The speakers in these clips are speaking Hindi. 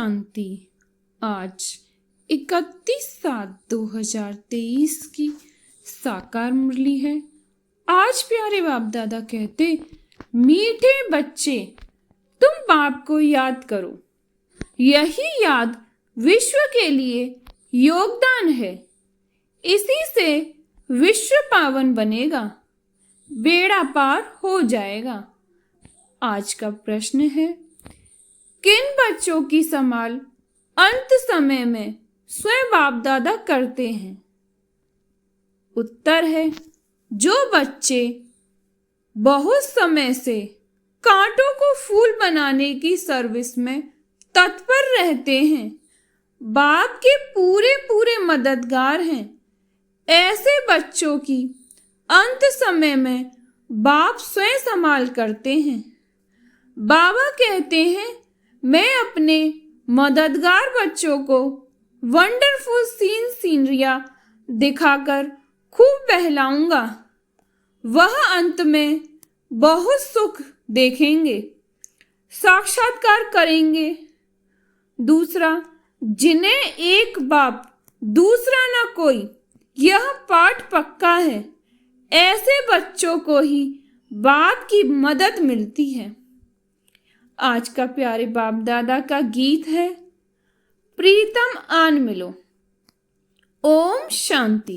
शांति। आज 31/7/2023 की साकार मुरली है। आज प्यारे बाप दादा कहते, मीठे बच्चे तुम बाप को याद करो, यही याद विश्व के लिए योगदान है। इसी से विश्व पावन बनेगा, बेड़ा पार हो जाएगा। आज का प्रश्न है, किन बच्चों की संभाल अंत समय में स्वयं बाप दादा करते हैं? उत्तर है, जो बच्चे बहुत समय से कांटों को फूल बनाने की सर्विस में तत्पर रहते हैं, बाप के पूरे पूरे मददगार हैं। ऐसे बच्चों की अंत समय में बाप स्वयं संभाल करते हैं। बाबा कहते हैं, मैं अपने मददगार बच्चों को वंडरफुल सीनरियां दिखाकर खूब बहलाऊंगा। वह अंत में बहुत सुख देखेंगे, साक्षात्कार करेंगे। दूसरा, जिन्हें एक बाप दूसरा न कोई, यह पाठ पक्का है। ऐसे बच्चों को ही बाप की मदद मिलती है। आज का प्यारे बाप दादा का गीत है, प्रीतम आन मिलो। ओम शांति।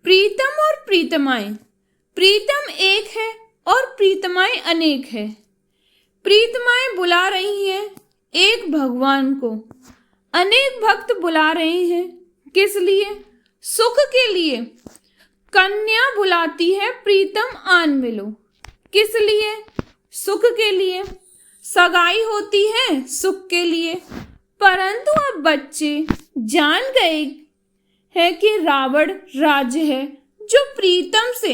प्रीतम और प्रीतमाएं, प्रीतम एक है और प्रीतमाएं अनेक है। प्रीतमाएं बुला रही हैं एक भगवान को, अनेक भक्त बुला रहे हैं। किस लिए? सुख के लिए। कन्या बुलाती है, प्रीतम आन मिलो। किस लिए? सुख के लिए। सगाई होती है सुख के लिए। परंतु अब बच्चे जान गए हैं कि रावण राज्य है, जो प्रीतम से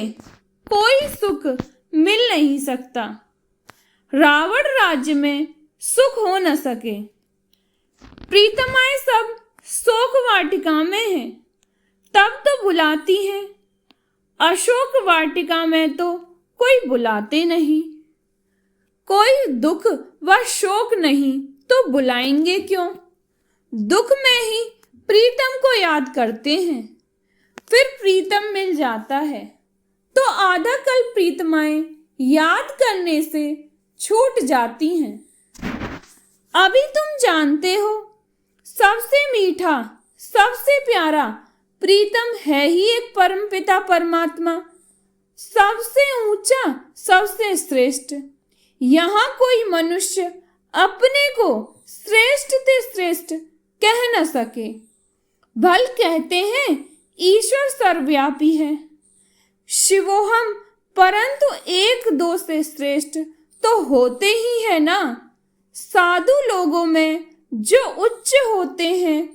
कोई सुख मिल नहीं सकता। रावण राज्य में सुख हो न सके। प्रीतमाएं सब शोक वाटिका में हैं, तब तो बुलाती हैं। अशोक वाटिका में तो कोई बुलाते नहीं। कोई दुख व शोक नहीं तो बुलाएंगे क्यों? दुख में ही प्रीतम को याद करते हैं, फिर प्रीतम मिल जाता है। तो आधा कल प्रीतमाएं याद करने से छूट जाती हैं। अभी तुम जानते हो, सबसे मीठा, सबसे प्यारा प्रीतम है ही एक परमपिता परमात्मा, सबसे ऊंचा, सबसे श्रेष्ठ। यहाँ कोई मनुष्य अपने को श्रेष्ठ से श्रेष्ठ कह न सके। भल कहते हैं ईश्वर सर्वव्यापी है, शिवोहम, परंतु एक दो से श्रेष्ठ तो होते ही है ना। साधु लोगों में जो उच्च होते हैं,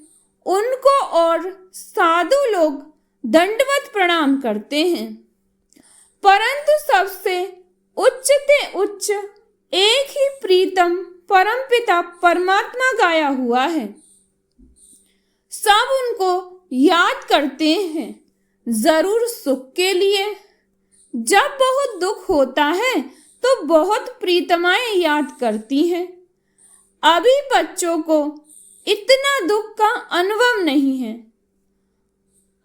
उनको और साधु लोग दंडवत प्रणाम करते हैं। परंतु सबसे उच्च ते उच्च एक ही प्रीतम परमपिता परमात्मा गाया हुआ है। सब उनको याद करते हैं, जरूर सुख के लिए। जब बहुत दुख होता है तो बहुत प्रीतमाएं याद करती हैं। अभी बच्चों को इतना दुख का अनुभव नहीं है।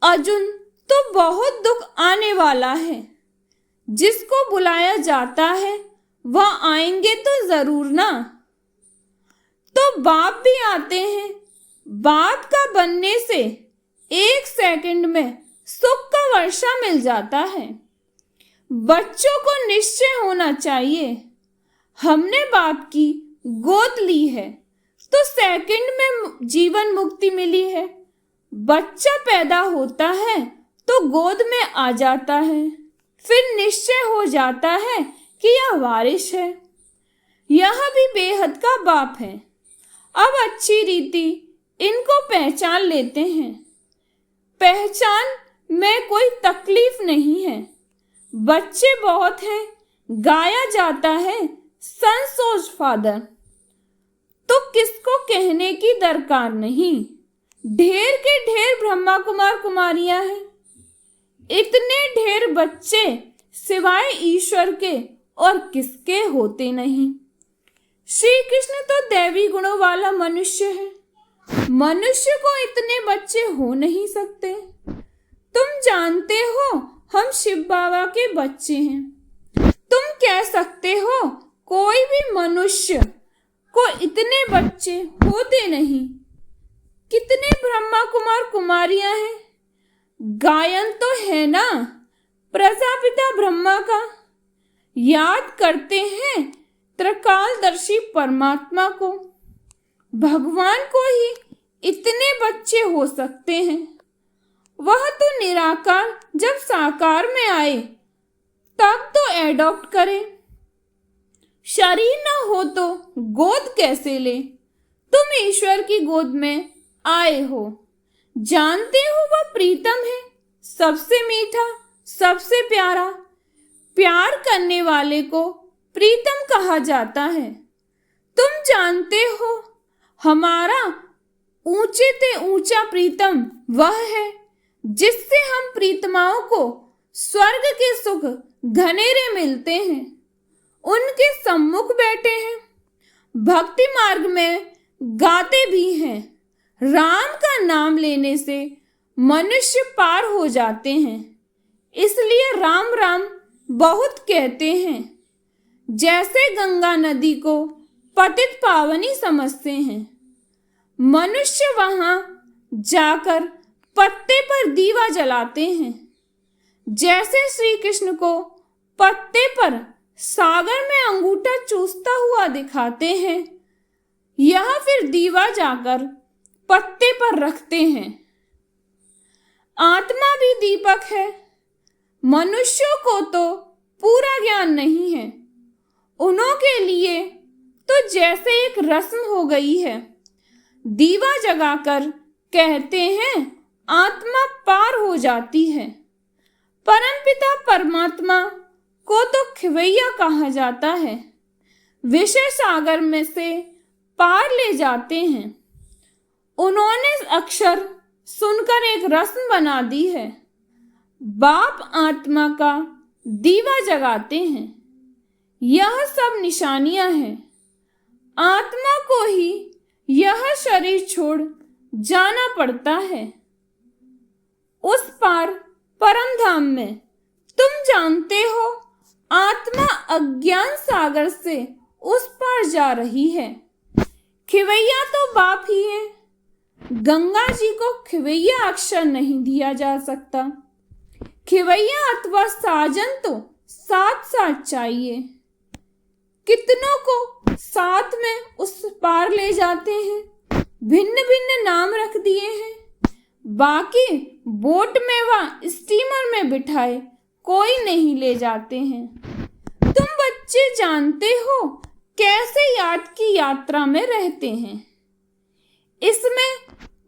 अर्जुन तो बहुत दुख आने वाला है। जिसको बुलाया जाता है वह आएंगे तो जरूर ना। तो बाप भी आते हैं। बाप का बनने से एक सेकंड में सुख का वर्षा मिल जाता है। बच्चों को निश्चय होना चाहिए, हमने बाप की गोद ली है तो सेकंड में जीवन मुक्ति मिली है। बच्चा पैदा होता है तो गोद में आ जाता है, फिर निश्चय हो जाता है कि यह वारिस है। यह भी बेहद का बाप है। अब अच्छी रीति इनको पहचान लेते हैं। पहचान में कोई तकलीफ नहीं है। बच्चे बहुत हैं, गाया जाता है संसोज फादर, तो किसको कहने की दरकार नहीं। ढेर के ढेर ब्रह्मा कुमार कुमारियां हैं। इतने ढेर बच्चे सिवाय ईश्वर के और किसके होते नहीं। श्री कृष्ण तो दैवी गुणों वाला मनुष्य है। मनुष्य को इतने बच्चे हो नहीं सकते। तुम जानते हो हम शिव बाबा के बच्चे हैं। तुम कह सकते हो कोई भी मनुष्य को इतने बच्चे होते नहीं। कितने ब्रह्मा कुमार कुमारियां हैं। गायन तो है ना प्रजापिता ब्रह्मा का। याद करते हैं त्रिकालदर्शी परमात्मा को। भगवान को ही इतने बच्चे हो सकते हैं। वह तो निराकार जब साकार में आए तब तो एडॉप्ट करे। शरीर न हो तो गोद कैसे ले। तुम ईश्वर की गोद में आए हो। जानते हो वह प्रीतम है, सबसे मीठा, सबसे प्यारा। प्यार करने वाले को प्रीतम कहा जाता है। तुम जानते हो हमारा ऊंचे ते ऊंचा प्रीतम वह है जिससे हम प्रीतमाओं को स्वर्ग के सुख घनेरे मिलते हैं। उनके सम्मुख बैठे हैं। भक्ति मार्ग में गाते भी हैं। राम का नाम लेने से मनुष्य पार हो जाते हैं। इसलिए राम राम बहुत कहते हैं। जैसे गंगा नदी को पतित पावनी समझते हैं। मनुष्य वहां जाकर पत्ते पर दीवा जलाते हैं। जैसे श्री कृष्ण को पत्ते पर सागर में अंगूठा चूसता हुआ दिखाते हैं, यह फिर दीवा जाकर पत्ते पर रखते हैं। आत्मा भी दीपक है। मनुष्यों को तो पूरा ज्ञान नहीं है। उन्हों के लिए तो जैसे एक रस्म हो गई है। दीवा जगाकर कहते हैं आत्मा पार हो जाती है। परमपिता परमात्मा को तो खिवैया कहा जाता है। विषय सागर में से पार ले जाते हैं। उन्होंने अक्षर सुनकर एक रस्म बना दी है। बाप आत्मा का दीवा जगाते हैं। यह सब निशानियां हैं। आत्मा को ही यह शरीर छोड़ जाना पड़ता है। उस पार परम धाम में तुम जानते हो आत्मा अज्ञान सागर से उस पार जा रही है। खिवैया तो बाप ही है। गंगा जी को खिवैया अक्षर नहीं दिया जा सकता। खिवैया अथवा साजन तो साथ साथ चाहिए। कितनों को साथ में उस पार ले जाते हैं। भिन्न भिन्न नाम रख दिए हैं। बाकी बोट में व स्टीमर में बिठाए कोई नहीं ले जाते हैं। तुम बच्चे जानते हो कैसे याद की यात्रा में रहते हैं। इसमें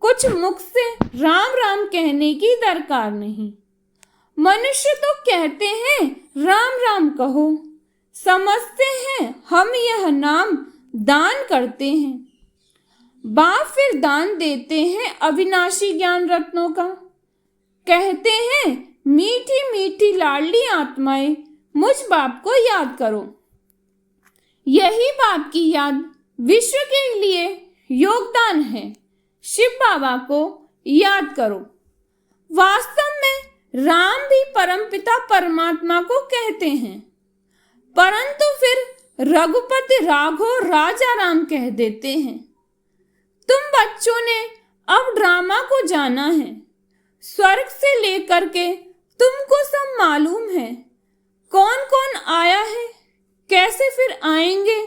कुछ मुख से राम राम कहने की दरकार नहीं। मनुष्य तो कहते हैं राम राम कहो। समझते हैं हम यह नाम दान करते हैं। बाप फिर दान देते हैं अविनाशी ज्ञान रत्नों का। कहते हैं मीठी मीठी लाडली आत्माएं मुझ बाप को याद करो। यही बाप की याद विश्व के लिए योगदान है। शिव बाबा को याद करो। वास्तव में राम भी परमपिता परमात्मा को कहते हैं, परंतु फिर रघुपति राघव राजा राम कह देते हैं। तुम बच्चों ने अब ड्रामा को जाना है। स्वर्ग से लेकर के तुमको सब मालूम है। कौन कौन आया है, कैसे फिर आएंगे।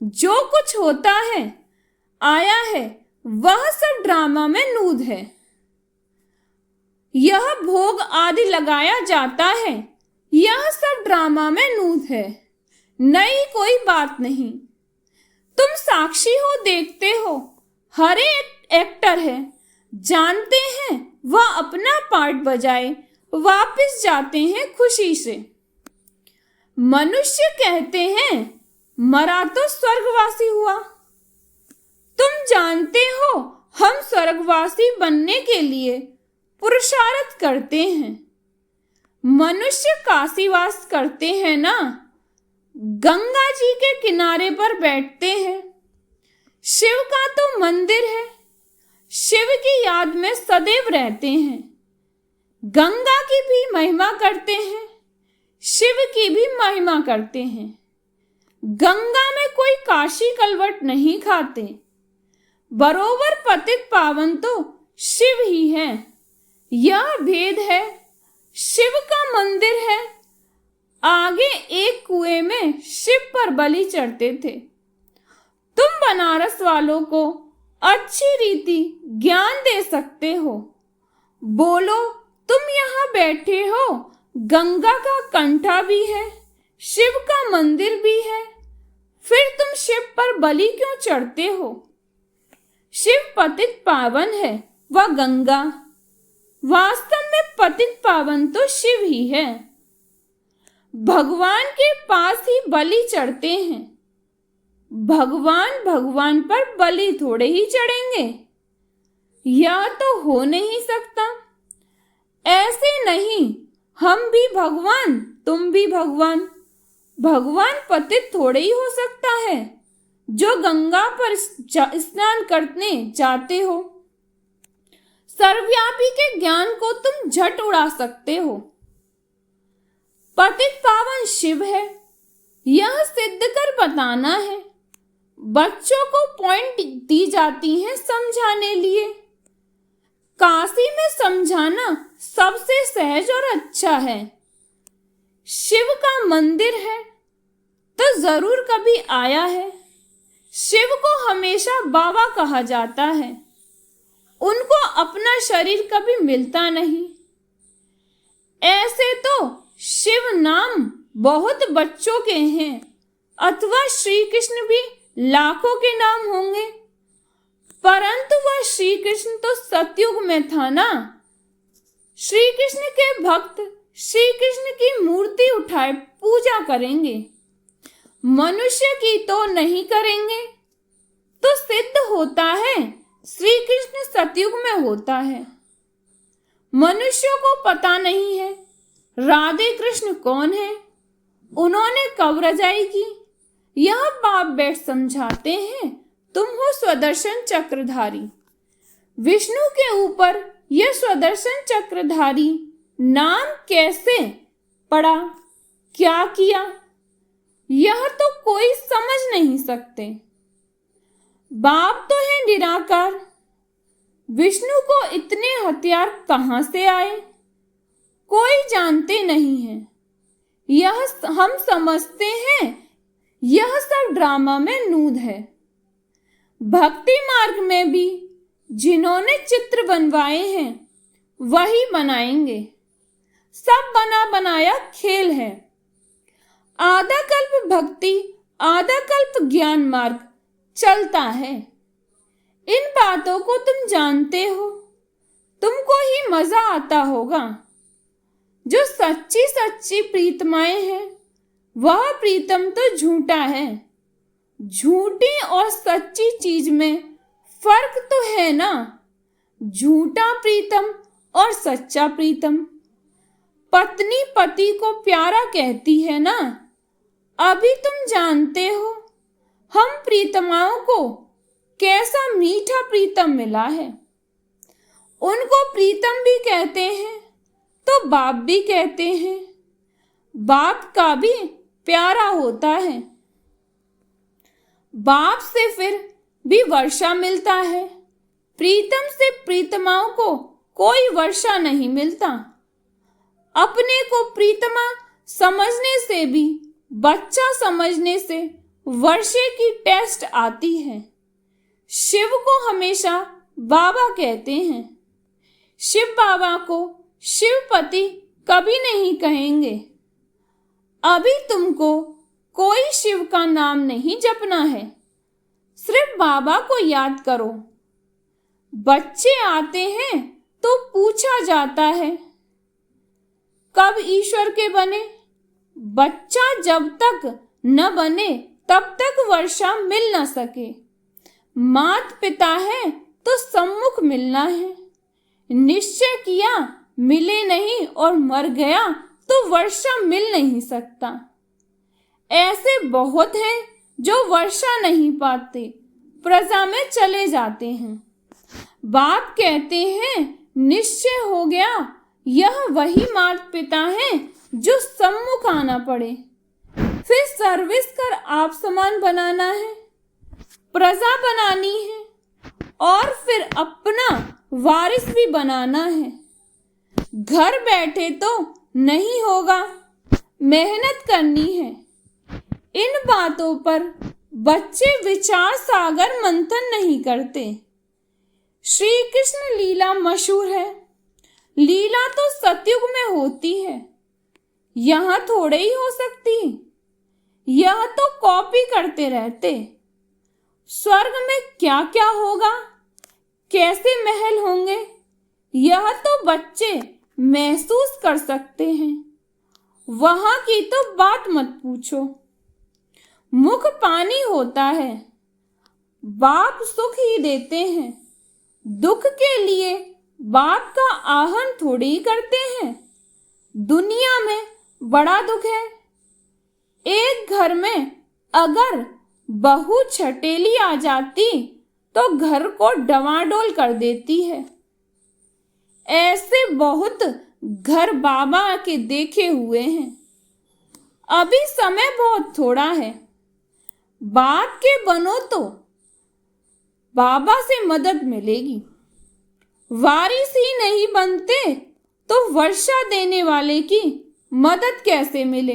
जो कुछ होता है आया है वह सब ड्रामा में नूद है। यह भोग आदि लगाया जाता है, यह सब ड्रामा में नूद है। नई कोई बात नहीं। तुम साक्षी हो, देखते हो। हर एक एक्टर है, जानते हैं वह अपना पार्ट बजाए वापस जाते हैं खुशी से। मनुष्य कहते हैं मरा तो स्वर्गवासी हुआ। तुम जानते हो हम स्वर्गवासी बनने के लिए पुरुषार्थ करते हैं। मनुष्य काशीवास करते हैं ना, गंगा जी के किनारे पर बैठते हैं। शिव का तो मंदिर है, शिव की याद में सदैव रहते हैं। गंगा की भी महिमा करते हैं, शिव की भी महिमा करते हैं। गंगा में कोई काशी कलवट नहीं खाते, बरोबर पतित पावन तो शिव ही है। यह भेद है, शिव का मंदिर है। आगे एक कुएं में शिव पर बलि चढ़ते थे। तुम बनारस वालों को अच्छी रीति ज्ञान दे सकते हो। बोलो, तुम यहाँ बैठे हो, गंगा का कंठा भी है, शिव का मंदिर भी है, फिर तुम शिव पर बलि क्यों चढ़ते हो? शिव पतित पावन है, वह गंगा। वास्तव में पतित पावन तो शिव ही है। भगवान के पास ही बलि चढ़ते हैं। भगवान पर बलि थोड़े ही चढ़ेंगे, यह तो हो नहीं सकता। ऐसे नहीं, हम भी भगवान, तुम भी भगवान। भगवान पतित थोड़े ही हो सकता है जो गंगा पर स्नान करने जाते हो। सर्वव्यापी के ज्ञान को तुम झट उड़ा सकते हो। पतित पावन शिव है, यह सिद्ध कर बताना है। बच्चों को पॉइंट दी जाती हैं समझाने लिए। काशी में समझाना सबसे सहज और अच्छा है। शिव का मंदिर है तो जरूर कभी आया है। शिव को हमेशा बाबा कहा जाता है। उनको अपना शरीर कभी मिलता नहीं। ऐसे तो शिव नाम बहुत बच्चों के हैं, अथवा श्री कृष्ण भी लाखों के नाम होंगे, परंतु वह श्री कृष्ण तो सतयुग में था ना। श्री कृष्ण के भक्त श्री कृष्ण की मूर्ति उठाए पूजा करेंगे, मनुष्य की तो नहीं करेंगे। तो सिद्ध होता है श्री कृष्ण सतयुग में होता है। मनुष्यों को पता नहीं है राधे कृष्ण कौन है, उन्होंने कब रजाई की। यह बाप बैठ समझाते हैं, तुम हो स्वदर्शन चक्रधारी। विष्णु के ऊपर यह स्वदर्शन चक्रधारी नाम कैसे पड़ा, क्या किया, यह तो कोई समझ नहीं सकते। बाप तो है निराकार, विष्णु को इतने हथियार कहां से आए, कोई जानते नहीं है। यह हम समझते हैं यह सब ड्रामा में नूद है। भक्ति मार्ग में भी जिन्होंने चित्र बनवाए हैं वही बनाएंगे। सब बना बनाया खेल है। आधा कल्प भक्ति, आधा कल्प ज्ञान मार्ग चलता है। इन बातों को तुम जानते हो, तुमको ही मजा आता होगा। जो सच्ची सच्ची प्रीतमाएं हैं वह प्रीतम तो झूठा है। झूठी और सच्ची चीज में फर्क तो है ना। झूठा प्रीतम और सच्चा प्रीतम। पत्नी पति को प्यारा कहती है ना। अभी तुम जानते हो हम प्रीतमाओं को कैसा मीठा प्रीतम मिला है। उनको प्रीतम भी कहते हैं तो बाप भी कहते हैं। बाप का भी प्यारा होता है। बाप से फिर भी वर्षा मिलता है। प्रीतम से प्रीतमाओं को कोई वर्षा नहीं मिलता। अपने को प्रीतमा समझने से भी बच्चा समझने से वर्षे की टेस्ट आती है। शिव को हमेशा बाबा कहते हैं। शिव बाबा को शिवपति कभी नहीं कहेंगे। अभी तुमको कोई शिव का नाम नहीं जपना है, सिर्फ बाबा को याद करो। बच्चे आते हैं तो पूछा जाता है कब ईश्वर के बने। बच्चा जब तक न बने तब तक वर्षा मिल न सके। मात पिता है तो सम्मुख मिलना है। निश्चय किया मिले नहीं और मर गया तो वर्षा मिल नहीं सकता। ऐसे बहुत हैं जो वर्षा नहीं पाते, प्रजा में चले जाते हैं। बाप कहते हैं निश्चय हो गया, यह वही माता पिता है जो सम्मुख आना पड़े। फिर सर्विस कर आप समान बनाना है, प्रजा बनानी है और फिर अपना वारिस भी बनाना है। घर बैठे तो नहीं होगा, मेहनत करनी है। इन बातों पर बच्चे विचार सागर मंथन नहीं करते। श्री कृष्ण लीला मशहूर है। लीला तो सतयुग में होती है, यहां थोड़े ही हो सकती। यह तो कॉपी करते रहते। स्वर्ग में क्या क्या होगा, कैसे महल होंगे, यह तो बच्चे महसूस कर सकते हैं। वहां की तो बात मत पूछो। मुख पानी होता है। बाप सुख ही देते हैं, दुख के लिए बाप का आहन थोड़ी ही करते हैं। दुनिया में बड़ा दुख है। एक घर में अगर बहू छटेली आ जाती तो घर को डवाडोल कर देती है। ऐसे बहुत घर बाबा के देखे हुए हैं। अभी समय बहुत थोड़ा है। बाप के बनो तो बाबा से मदद मिलेगी। वारिस ही नहीं बनते तो वर्षा देने वाले की मदद कैसे मिले।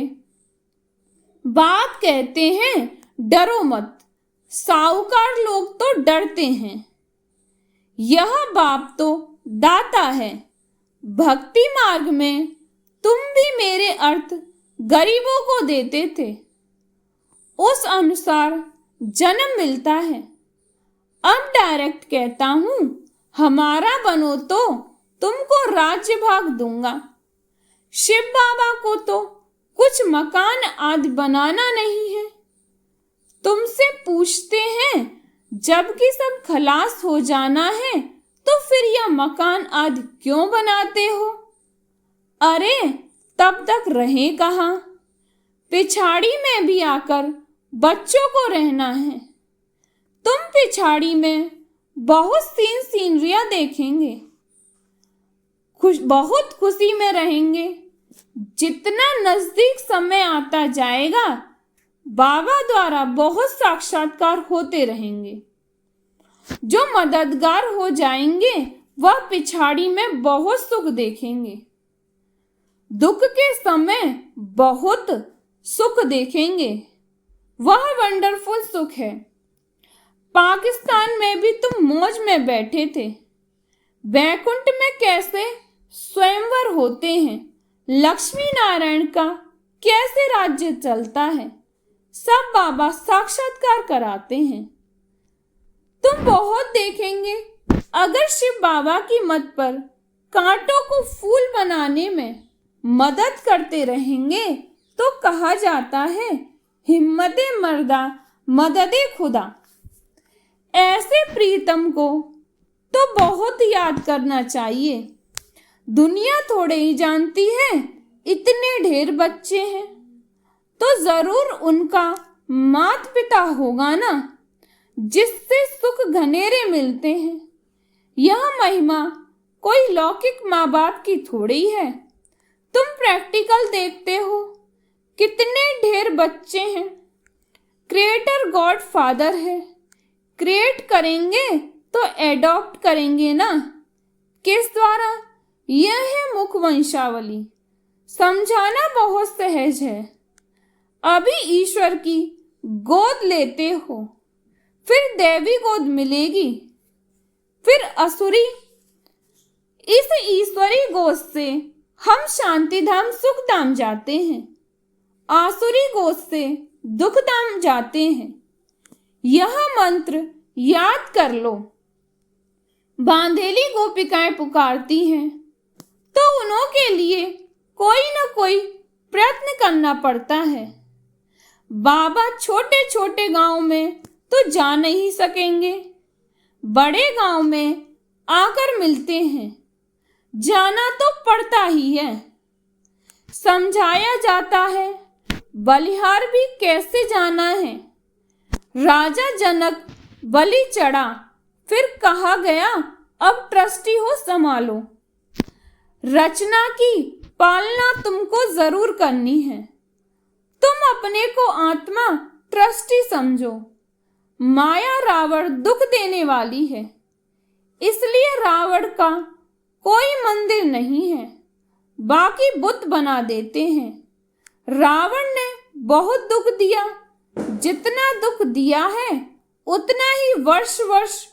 बाप कहते हैं डरो मत, साहूकार लोग तो डरते हैं। यह बाप तो दाता है। भक्ति मार्ग में तुम भी मेरे अर्थ गरीबों को देते थे, उस अनुसार जन्म मिलता है। अब डायरेक्ट कहता हूं, हमारा बनो तो तुमको राज्य भाग दूंगा। शिव बाबा को तो कुछ मकान आदि बनाना नहीं है। तुमसे पूछते हैं, जबकि सब खलास हो जाना है तो फिर यह मकान आदि क्यों बनाते हो। अरे तब तक रहे कहाँ, पिछाड़ी में भी आकर बच्चों को रहना है। तुम पिछाड़ी में बहुत सीनरियां देखेंगे, बहुत खुशी में रहेंगे। जितना नजदीक समय आता जाएगा, बाबा द्वारा बहुत साक्षात्कार होते रहेंगे। जो मददगार हो जाएंगे वह पिछाड़ी में बहुत सुख देखेंगे। दुख के समय बहुत सुख देखेंगे, वह वंडरफुल सुख है। पाकिस्तान में भी तुम मौज में बैठे थे। वैकुंठ में कैसे स्वयंवर होते हैं, लक्ष्मी नारायण का कैसे राज्य चलता है, सब बाबा साक्षात्कार कराते हैं। तुम बहुत देखेंगे। अगर शिव बाबा की मत पर कांटों को फूल बनाने में मदद करते रहेंगे तो कहा जाता है, हिम्मते मर्दा मददे खुदा। ऐसे प्रीतम को तो बहुत याद करना चाहिए। दुनिया थोड़े ही जानती है, इतने ढेर बच्चे हैं तो जरूर उनका माता पिता होगा ना, जिससे सुख घनेरे मिलते हैं। यह महिमा कोई लौकिक माँ बाप की थोड़ी है। तुम प्रैक्टिकल देखते हो, कितने ढेर बच्चे हैं। क्रिएटर गॉड फादर है। क्रिएट करेंगे तो एडॉप्ट करेंगे ना, किस द्वारा। यह है मुख वंशावली। समझाना बहुत सहज है। अभी ईश्वर की गोद लेते हो, फिर दैवी गोद मिलेगी, फिर असुरी। इस ईश्वरी गोद से हम शांति धाम सुख धाम जाते हैं, आसुरी गोद से दुख धाम जाते हैं। यह मंत्र याद कर लो। बांधेली गोपिकाएं पुकारती हैं तो उन्हों के लिए कोई न कोई प्रयत्न करना पड़ता है। बाबा छोटे छोटे गांव में तो जा नहीं सकेंगे, बड़े गांव में आकर मिलते हैं। जाना तो पड़ता ही है। समझाया जाता है बलिहार भी कैसे जाना है। राजा जनक बलि चढ़ा, फिर कहा गया अब ट्रस्टी हो संभालो। रचना की पालना तुमको जरूर करनी है। तुम अपने को आत्मा ट्रस्टी समझो। माया रावण दुख देने वाली है, इसलिए रावण का कोई मंदिर नहीं है, बाकी बुत बना देते हैं। रावण ने बहुत दुख दिया, जितना दुख दिया है उतना ही वर्ष वर्ष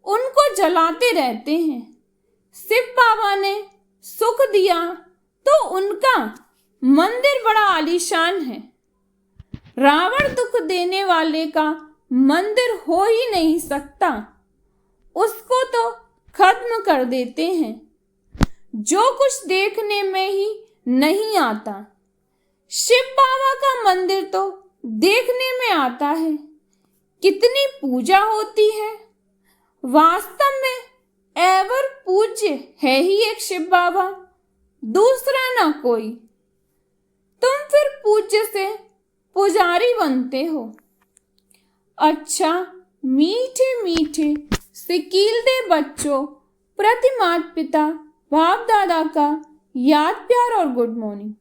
उनको जलाते रहते हैं। शिव बाबा ने सुख दिया तो उनका मंदिर बड़ा आलीशान है। रावण दुख देने वाले का मंदिर हो ही नहीं सकता, उसको तो खत्म कर देते हैं। जो कुछ देखने में ही नहीं आता, शिव बाबा का मंदिर तो देखने में आता है। कितनी पूजा होती है, वास्तव में एवर पूज्य है ही एक शिव बाबा, दूसरा ना कोई। तुम फिर पूज्य से पुजारी बनते हो। अच्छा, मीठे मीठे सिकीलदे बच्चों प्रति माता पिता बाप दादा का याद प्यार और गुड मॉर्निंग।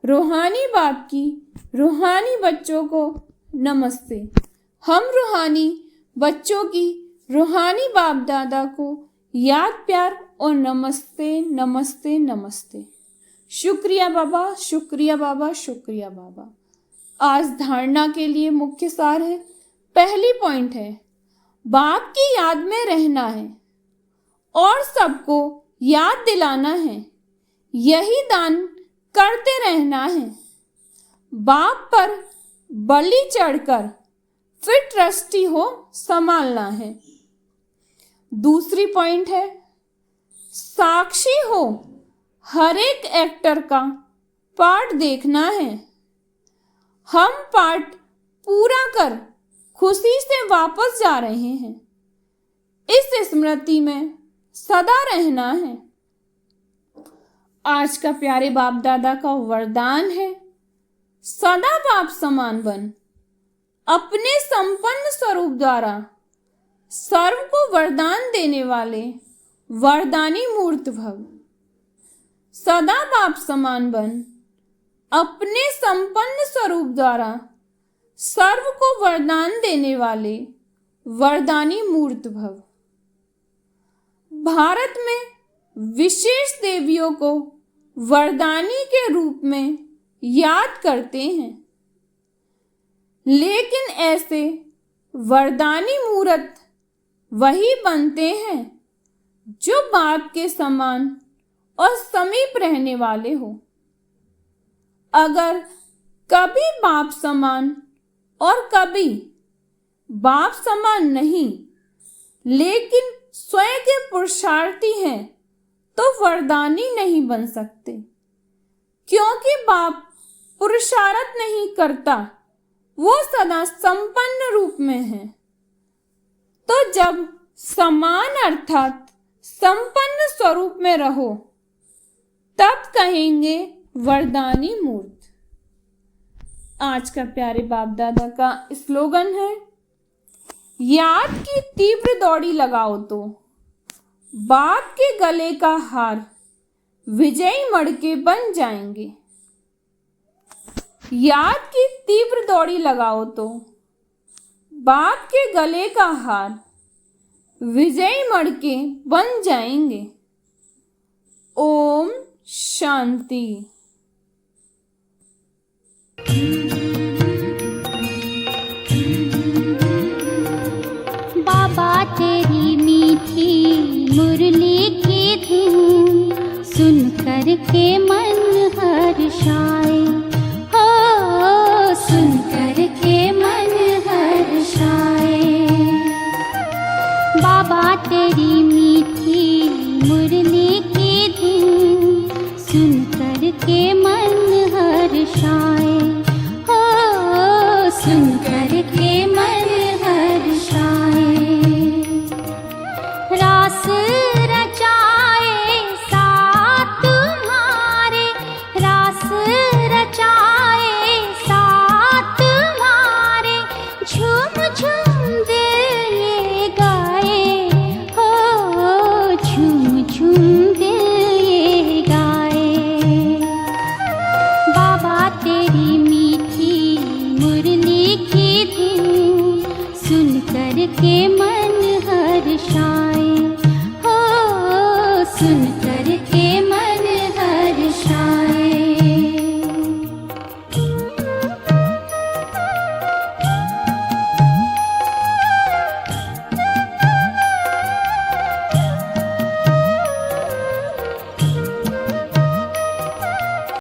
रूहानी बाप की रूहानी बच्चों को नमस्ते। हम रूहानी बच्चों की रूहानी बाप दादा को याद प्यार और नमस्ते नमस्ते नमस्ते। शुक्रिया बाबा, शुक्रिया बाबा, शुक्रिया बाबा। आज धारणा के लिए मुख्य सार है। पहली पॉइंट है, बाप की याद में रहना है और सबको याद दिलाना है, यही दान करते रहना है। बाप पर बलि चढ़कर फिर ट्रस्टी हो संभालना है। दूसरी पॉइंट है, साक्षी हो हर एक एक्टर का पार्ट देखना है। हम पार्ट पूरा कर खुशी से वापस जा रहे हैं, इस स्मृति में सदा रहना है। आज का प्यारे बाप दादा का वरदान है, सदा बाप समान बन, अपने संपन्न स्वरूप द्वारा सर्व को वरदान देने वाले वरदानी मूर्त भव। सदा बाप समान बन, अपने संपन्न स्वरूप द्वारा सर्व को वरदान देने वाले वरदानी मूर्त भव। भारत में विशेष देवियों को वरदानी के रूप में याद करते हैं, लेकिन ऐसे वरदानी मूर्त वही बनते हैं जो बाप के समान और समीप रहने वाले हो। अगर कभी बाप समान और कभी बाप समान नहीं, लेकिन स्वयं के पुरुषार्थी हैं, तो वरदानी नहीं बन सकते, क्योंकि बाप पुरुषार्थ नहीं करता, वो सदा संपन्न रूप में है। तो जब समान अर्थात संपन्न स्वरूप में रहो, तब कहेंगे वरदानी मूर्त। आज का प्यारे बाप दादा का स्लोगन है, याद की तीव्र दौड़ी लगाओ तो बाप के गले का हार विजयी मड़के बन जाएंगे। याद की तीव्र दौड़ी लगाओ तो बाप के गले का हार विजयी मड़के बन जाएंगे। ओम शांति। बाबा तेरी मीठी मुरली की धुन सुन कर के मन हर्षाए, हो सुन कर के मन हर्षाए। बाबा तेरी मीठी मुरली की धुन सुन कर के मन हर्षाए, हो सुन कर के मन हर्षाए। रास रचाए साथ तुम्हारा के